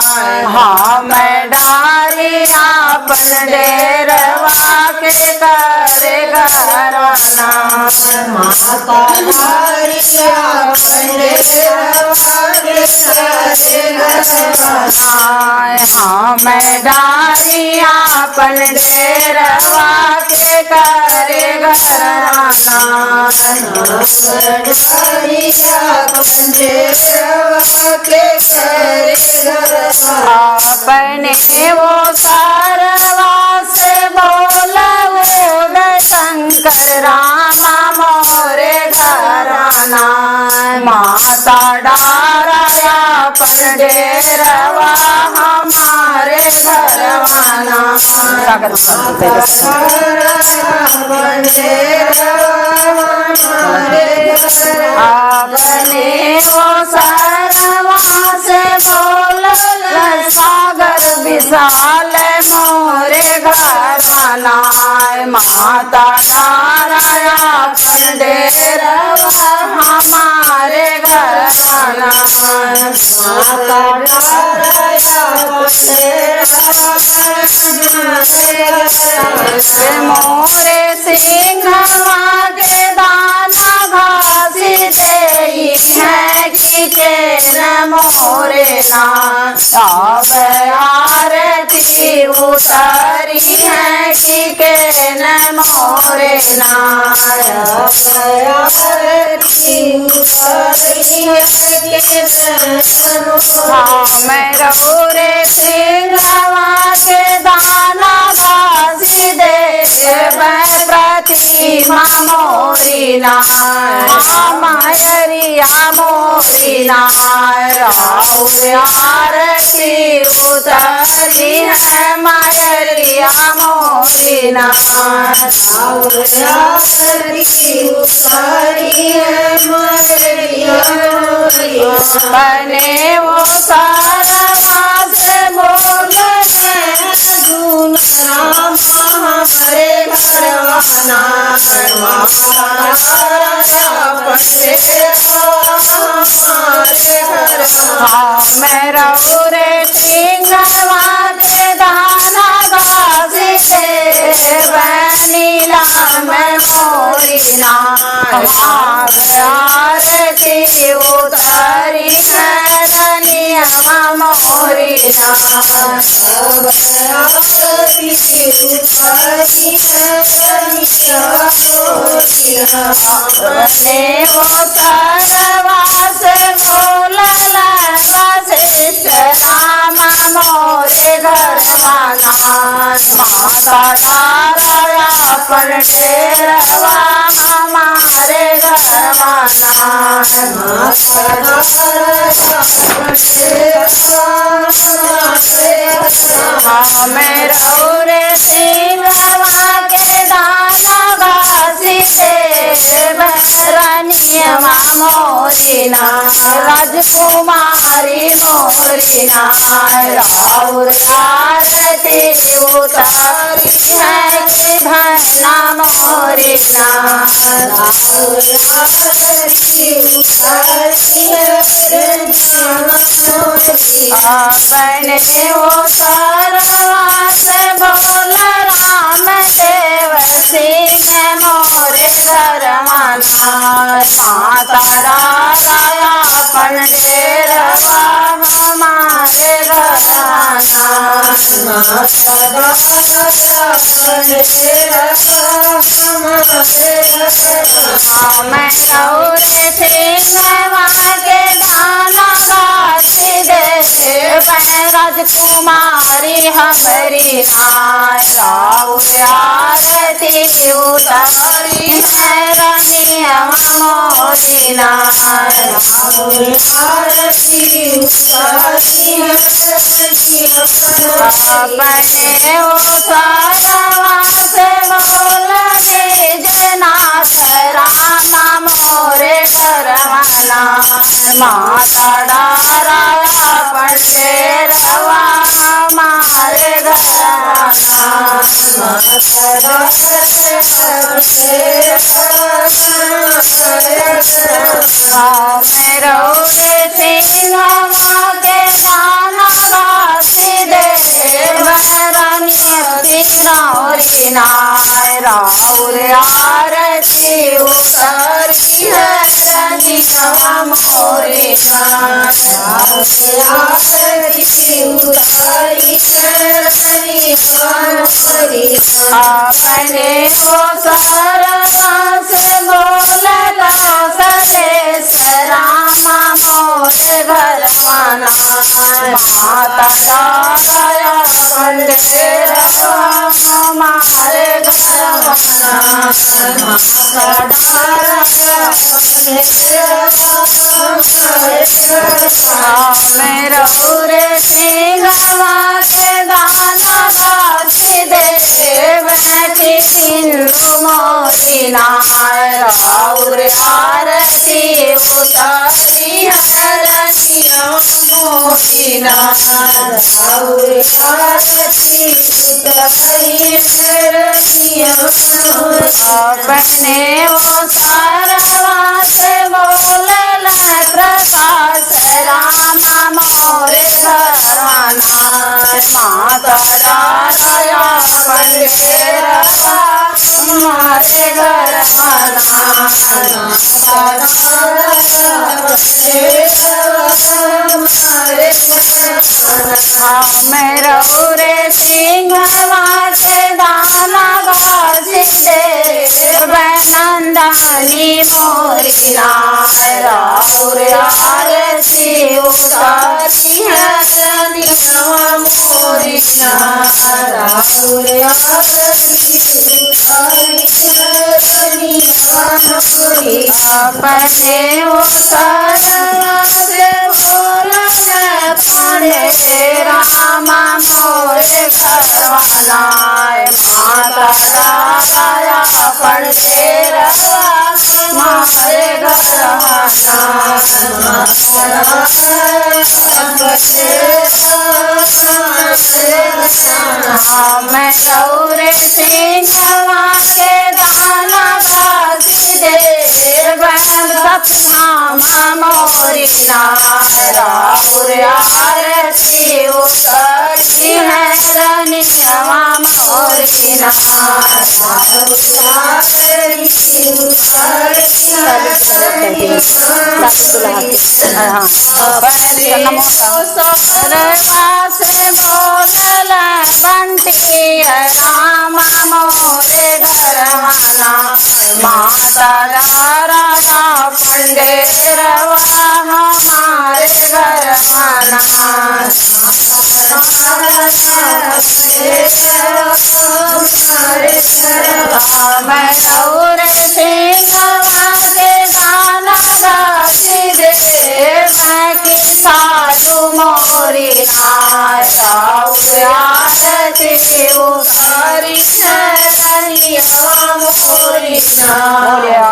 हाँ मैं डारी आपन डेरवा के करे घराना माता डारी आपन डेरवा के करे घराना हाँ मैं डारी आपन डेरवा के करे घराना डारी आपन डेरवा के करे घराना अपने वो सारवा से बोला वो शंकर रामा मोरे घराना माता डारा अपन डेरवा हमारे घरवाना अपने वो सरवा से बोल सागर विशाल मोरे घरवाना माता डारा अपन डेरवा हमारे घरवाना माता मोरे सिंहवा के दाना घासी दे है के न मोरे ना अब आरती उतारी है के न मोरे ना मैं रौरे सिंहवा के दाना घासी दे प्रतिमा मोरी ना मायरिया मोरी ना आरती उतरी है मायरिया मोरी ना बने वो सारा से बोल हमारे घरवाना मैं रौरे सिंहवा के दाना घासी से बनीला मैं मोरी ना आरती उतारी है रनिया मोरी ना बने वो सरवा से बोलला वशिष्ठ राम मोरे घरवाना माता डारा अपन डेरवा हमारे घरवाना मैं रौरे सिंहवा के दाना घासी से रनियमा मोरी ना राजकुमारी मोरी ना राउर आरती उतारी है कि भैना मोरी ना अपने वो सरवा से बोल राम देव सिंह मोरे घरवाना माता डारा अपन डेरवा हमारे घरवाना मैं रौरे सिंहवा के दाना घासी दे राजकुमारी हमारी राउर आरती उतारी है रनिया मोरी ना अपने वो सरवा से बोल निजनाथ राम मोरे घरवाना माता डारा अपन डेरवा हमारे घरवाना मैं रौरे सिंहवा के दाना उतारी है रनिया मोरे नाथ अपने वो सरवा से बोलला सलेस रामा मोरे घर माना माता दाया पंडेर हमारे घर माना माता दाया मेरा पूरे सिंहवा के दाना बासी दे बैठी सिंधु मोरी नार आरती उतारी है रनिया मोरी नार आरती उतारी है रनिया अपने वो सारवा से बोलला प्रकाश रामा मोरे घरवाना माता डाया पंडेरवा हमारे घरवाना मेरा पूरे सिंहवा के दाना बासी दे नंदनी मोरी नारा आरती उतारी है रनिया मोरी नारा अपने वो सरवा से बोलला पंडे रामा मोरे घरवाना माता दाया पंडेरवा हमारे घरवाना मैं गौरे सिंहवा के दाना बासी दे सपना मोरी नारा आरती उतारी है रनिया मोरी सरवा से बोलला बंटी रामा मोरे घरवाना माता दाया पंडेरवा हमारे घरवाना मैं गौरे सिंहवा के दाना बासी दे मैं की साधु मोरी नारा आरती उतारी है रनिया मोरी नारा